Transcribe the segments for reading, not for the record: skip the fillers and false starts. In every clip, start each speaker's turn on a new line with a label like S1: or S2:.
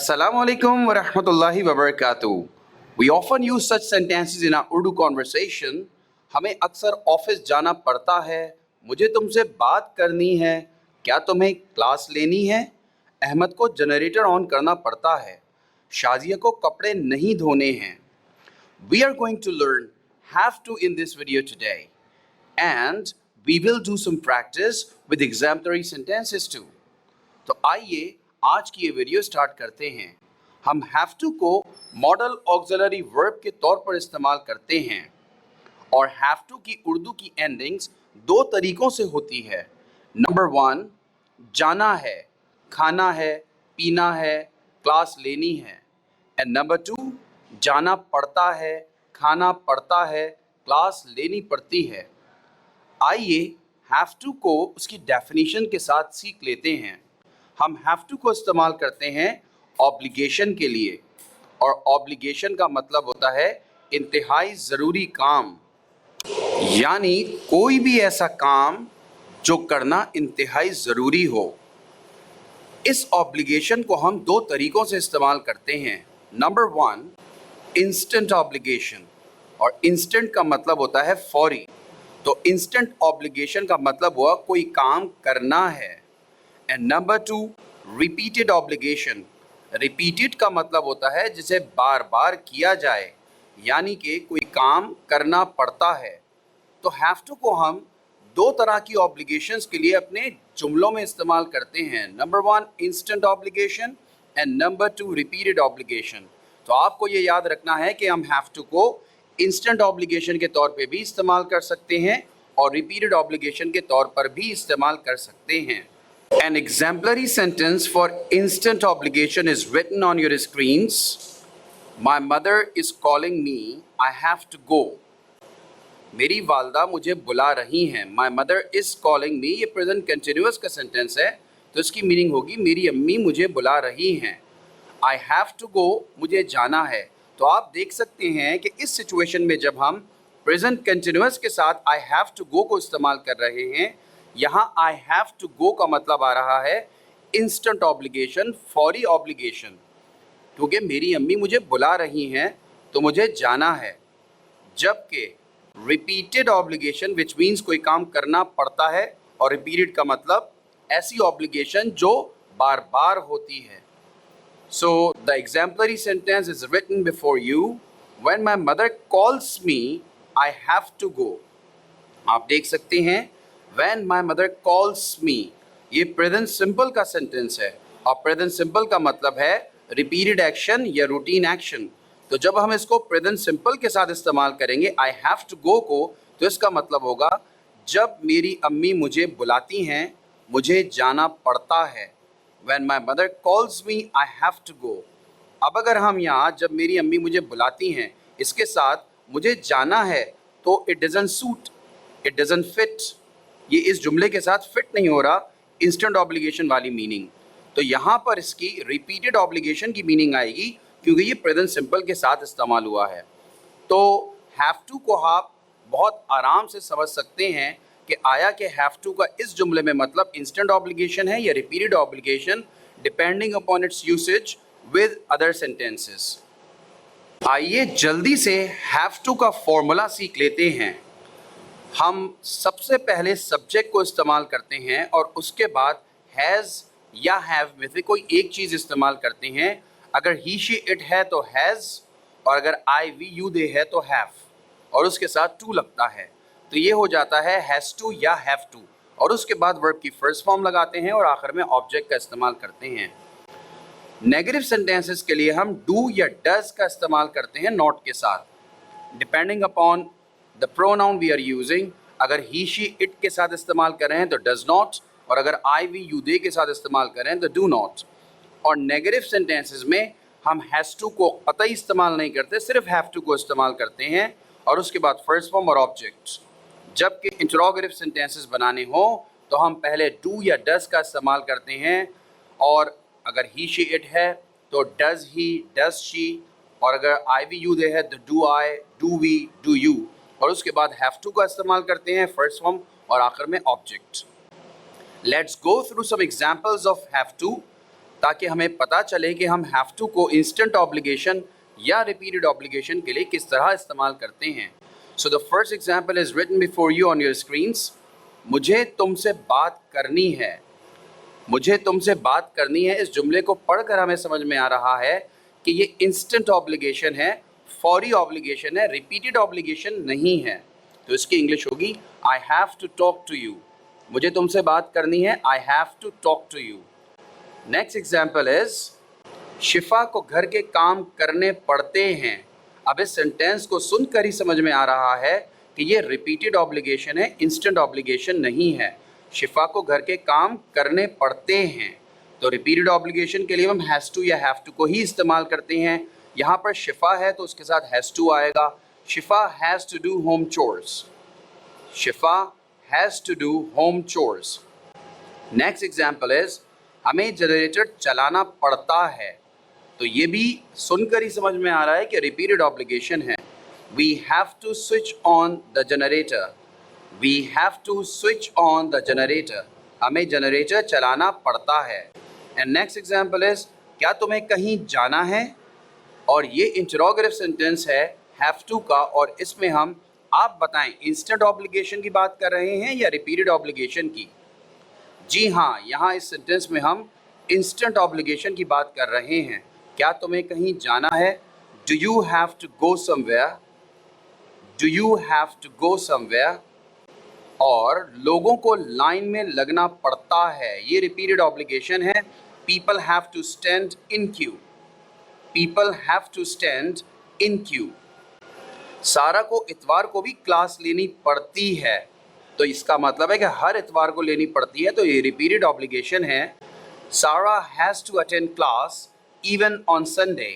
S1: Assalamu alaikum wa rahmatullahi wa barakatuh. We often use such sentences in our Urdu conversation. हमें अक्सर office जाना पड़ता है, मुझे तुमसे बात करनी है, क्या तुम्हें क्लास लेनी है, अहमद को जनरेटर ऑन करना पड़ता है, शाजिया को कपड़े नहीं धोने हैं. We are going to learn have to in this video today, and we will do some practice with exemplary sentences too. तो आइए आज की ये वीडियो स्टार्ट करते हैं. हम हैव टू को मॉडल ऑक्सिलरी वर्ब के तौर पर इस्तेमाल करते हैं और हैव टू की उर्दू की एंडिंग्स दो तरीकों से होती है. नंबर 1, जाना है, खाना है, पीना है, क्लास लेनी है. एंड नंबर 2, जाना पड़ता है, खाना पड़ता है, क्लास लेनी पड़ती है. आइए हैव टू को उसकी डेफिनेशन के साथ सीख लेते हैं. हम हैव टू को इस्तेमाल करते हैं ऑब्लिगेशन के लिए, और ऑब्लिगेशन का मतलब होता है इंतहाई ज़रूरी काम, यानी कोई भी ऐसा काम जो करना इंतहाई ज़रूरी हो. इस ऑब्लिगेशन को हम दो तरीक़ों से इस्तेमाल करते हैं. नंबर 1, इंस्टेंट ऑब्लिगेशन, और इंस्टेंट का मतलब होता है फौरी. तो इंस्टेंट ऑब्लिगेशन का मतलब हुआ कोई काम करना है. And number 2, repeated obligation. Repeated का मतलब होता है जिसे बार बार किया जाए, यानी कि कोई काम करना पड़ता है. तो हैव टू को हम दो तरह की ऑब्लिगेशंस के लिए अपने जुमलों में इस्तेमाल करते हैं. Number 1, instant obligation, and number 2, repeated obligation. तो आपको ये याद रखना है कि हम हैव टू को इंस्टेंट ऑब्लिगेशन के तौर पे भी इस्तेमाल कर सकते हैं और रिपीटेड ऑब्लिगेशन के तौर पर भी इस्तेमाल कर सकते हैं. An exemplary sentence for instant obligation is written on your screens. My mother is calling me. I have to go. मेरी वालदा मुझे बुला रही हैं. My mother is calling me. ये प्रेजेंट कंटिन्यूअस का सेंटेंस है, तो इसकी मीनिंग होगी मेरी अम्मी मुझे बुला रही हैं. I have to go, मुझे जाना है. तो आप देख सकते हैं कि इस सिचुएशन में जब हम प्रेजेंट कंटिन्यूअस के साथ I have to go को इस्तेमाल कर रहे हैं, यहाँ I have to go का मतलब आ रहा है इंस्टेंट ऑब्लिगेशन, फौरी ऑब्लिगेशन, क्योंकि मेरी अम्मी मुझे बुला रही हैं तो मुझे जाना है. जबकि रिपीटेड ऑब्लिगेशन विच मीन्स कोई काम करना पड़ता है, और रिपीटेड का मतलब ऐसी ऑब्लिगेशन जो बार बार होती है. So the exemplary sentence is written before you. When my mother calls me I have to go. आप देख सकते हैं When my mother calls me, ये प्रेजेंट सिंपल का सेंटेंस है, और प्रेजेंट सिंपल का मतलब है रिपीटेड एक्शन या रूटीन एक्शन. तो जब हम इसको प्रेजेंट सिंपल के साथ इस्तेमाल करेंगे आई हैव टू गो को, तो इसका मतलब होगा जब मेरी अम्मी मुझे बुलाती हैं मुझे जाना पड़ता है. When my mother calls me, I have to go. अब अगर हम यहाँ जब मेरी अम्मी मुझे बुलाती हैं इसके साथ मुझे जाना है, तो it doesn't suit, it doesn't fit. ये इस जुमले के साथ फिट नहीं हो रहा इंस्टेंट ऑब्लिगेशन वाली मीनिंग. तो यहाँ पर इसकी रिपीटेड ऑब्लिगेशन की मीनिंग आएगी, क्योंकि ये प्रेजेंट सिंपल के साथ इस्तेमाल हुआ है. तो हैव टू को आप बहुत आराम से समझ सकते हैं कि आया कि हैव टू का इस जुमले में मतलब इंस्टेंट ऑब्लिगेशन है या repeated obligation, depending upon its usage with other sentences. आइए जल्दी से हैव टू का फॉर्मूला सीख लेते हैं. हम सबसे पहले सब्जेक्ट को इस्तेमाल करते हैं और उसके बाद हैज़ या हैव में से कोई एक चीज़ इस्तेमाल करते हैं. अगर ही शी इट है तो हैज़, और अगर आई वी यू दे है तो हैव, और उसके साथ टू लगता है. तो ये हो जाता है हैज़ टू या हैव टू, और उसके बाद वर्ब की फर्स्ट फॉर्म लगाते हैं और आखिर में ऑब्जेक्ट का इस्तेमाल करते हैं. नेगेटिव सेंटेंसेस के लिए हम डू या डज का इस्तेमाल करते हैं नॉट के साथ, depending upon the pronoun we are using. अगर ही शी इट के साथ इस्तेमाल कर रहे हैं तो डज नॉट, और अगर आई वी यू दे के साथ इस्तेमाल कर रहे हैं तो डू नॉट. और नेगेटिव सेंटेंसेस में हम हैज़ टू को कतई इस्तेमाल नहीं करते, सिर्फ हैव टू को इस्तेमाल करते हैं और उसके बाद फर्स्ट फॉर्म और ऑब्जेक्ट. जबकि इंटरोगेटिव सेंटेंसेस बनाने हो तो हम पहले डू या डज का इस्तेमाल करते हैं, और अगर ही शी इट है तो डज ही, डज शी, और अगर आई वी यू दे है तो do I, do we, do you, और उसके बाद हैव टू का इस्तेमाल करते हैं फर्स्ट फॉर्म और आखिर में object. Let's go through some examples of have to. ताकि हमें पता चले कि हम हैव टू को इंस्टेंट ऑब्लिगेशन या रिपीटेड ऑब्लिगेशन के लिए किस तरह इस्तेमाल करते हैं। So the first example is written before you on your screens. मुझे तुमसे बात करनी है। मुझे तुमसे बात करनी है, इस जुमले को पढ़कर हमें समझ में आ रहा है कि ये इंस्टेंट ऑब्लिगेशन है, फौरी ऑब्लिगेशन है, रिपीटेड ऑब्लिगेशन नहीं है। तो इसकी इंग्लिश होगी I have to talk to you. मुझे तुमसे बात करनी है, I have to talk to you. Next example is Shifa को घर के काम करने पड़ते हैं। अब इस सेंटेंस को सुनकर ही समझ में आ रहा है कि ये रिपीटेड ऑब्लिगेशन है, इंस्टेंट ऑब्लिगेशन नहीं है। शिफा को घर के काम करने पड़ते हैं, तो रिपीटेड ऑब्लिगेशन के लिए हम हैज़ टू या हैव टू को ही इस्तेमाल करते हैं। यहाँ पर शिफा है तो उसके साथ हैज़ टू आएगा। Shifa has to do home chores. Shifa has to do home chores. Next example is हमें जनरेटर चलाना पड़ता है, तो ये भी सुनकर ही समझ में आ रहा है कि रिपीटेड ऑब्लिगेशन है। We have to switch on the generator. We have to switch on the generator. हमें जनरेटर चलाना पड़ता है। And next example is क्या तुम्हें कहीं जाना है? और ये इंटरोगेटिव सेंटेंस है have to का, और इसमें हम आप बताएं इंस्टेंट ऑब्लिगेशन की बात कर रहे हैं या रिपीटेड ऑब्लिगेशन की। जी हाँ, यहाँ इस सेंटेंस में हम इंस्टेंट ऑब्लिगेशन की बात कर रहे हैं। क्या तुम्हें कहीं जाना है? Do you have to go somewhere? Do you have to go somewhere? और लोगों को लाइन में लगना पड़ता है, ये रिपीटेड ऑब्लिगेशन है। People have to stand in queue. People have to stand in queue. सारा को इतवार को भी क्लास लेनी पड़ती है, तो इसका मतलब है कि हर इतवार को लेनी पड़ती है, तो ये रिपीटेड ऑब्लिगेशन है। Sarah has to attend class even on Sunday.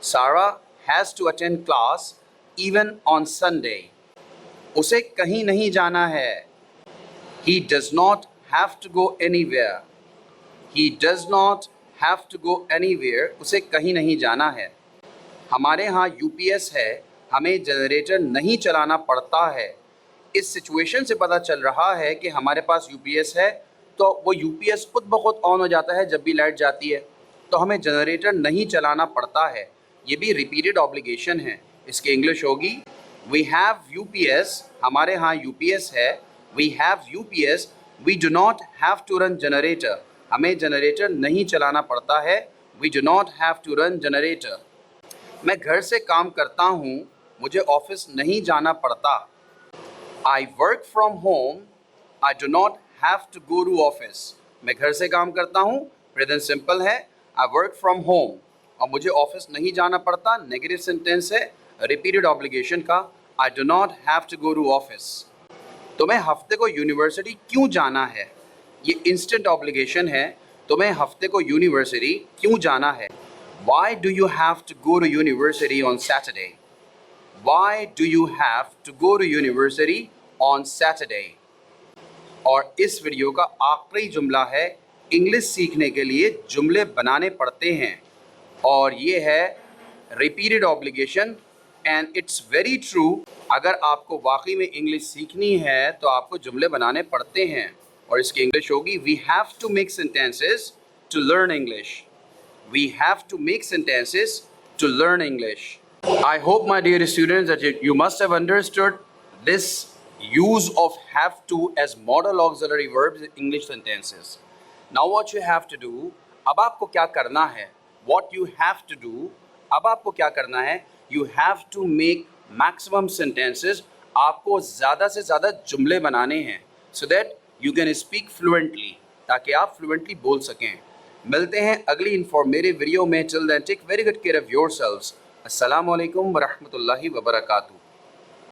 S1: Sarah has to attend class even on Sunday. उसे कहीं नहीं जाना है। He does not have to go anywhere. He does not have to go anywhere. उसे कहीं नहीं जाना है। हमारे यहाँ यूपीएस है, हमें जनरेटर नहीं चलाना पड़ता है। इस सिचुएशन से पता चल रहा है कि हमारे पास यूपीएस है, तो वो यूपीएस खुद ब खुद ऑन हो जाता है जब भी लाइट जाती है, तो हमें जनरेटर नहीं चलाना पड़ता है। ये भी रिपीटेड ऑब्लिगेशन है। इसकी इंग्लिश होगी वी हैव यूपीएस। हमारे यहाँ यूपीएस है। We have UPS. We do not have to run generator. हमें जनरेटर नहीं चलाना पड़ता है। We do not have to run generator. मैं घर से काम करता हूँ, मुझे ऑफिस नहीं जाना पड़ता। I work from home. I do not have to go to office. मैं घर से काम करता हूँ, प्रेजेंट सिंपल है, आई वर्क फ्रॉम होम, और मुझे ऑफिस नहीं जाना पड़ता, नेगेटिव सेंटेंस है रिपीटेड ऑब्लिगेशन का। I do not have to go to office. तुम्हें हफ्ते को यूनिवर्सिटी क्यों जाना है? ये इंस्टेंट ऑब्लिगेशन है। तुम्हें हफ्ते को यूनिवर्सिटी क्यों जाना है? Why do you have to go to university on Saturday? Why do you have to go to university on Saturday? और इस वीडियो का आखिरी जुमला है, इंग्लिश सीखने के लिए जुमले बनाने पड़ते हैं, और ये है repeated obligation. And it's very true, अगर आपको वाकई में इंग्लिश सीखनी है तो आपको जुमले बनाने पड़ते हैं। और इसकी इंग्लिश होगी we have to make sentences to learn English. We have to make sentences to learn English. I hope, my dear students, that you must have understood this use of have to as modal auxiliary verbs in English sentences. Now what you have to do, अब आपको क्या करना है? What you have to do, अब आपको क्या करना है? You have to make maximum sentences. आपको ज़्यादा से ज़्यादा जुमले बनाने हैं, so that you can speak fluently, ताकि आप fluently बोल सकें। मिलते हैं अगली इंफॉर्मेटिव वीडियो में। Till then take very good care of yourselves. अस्सलामु अलैकुम व रहमतुल्लाहि व बरकातहू।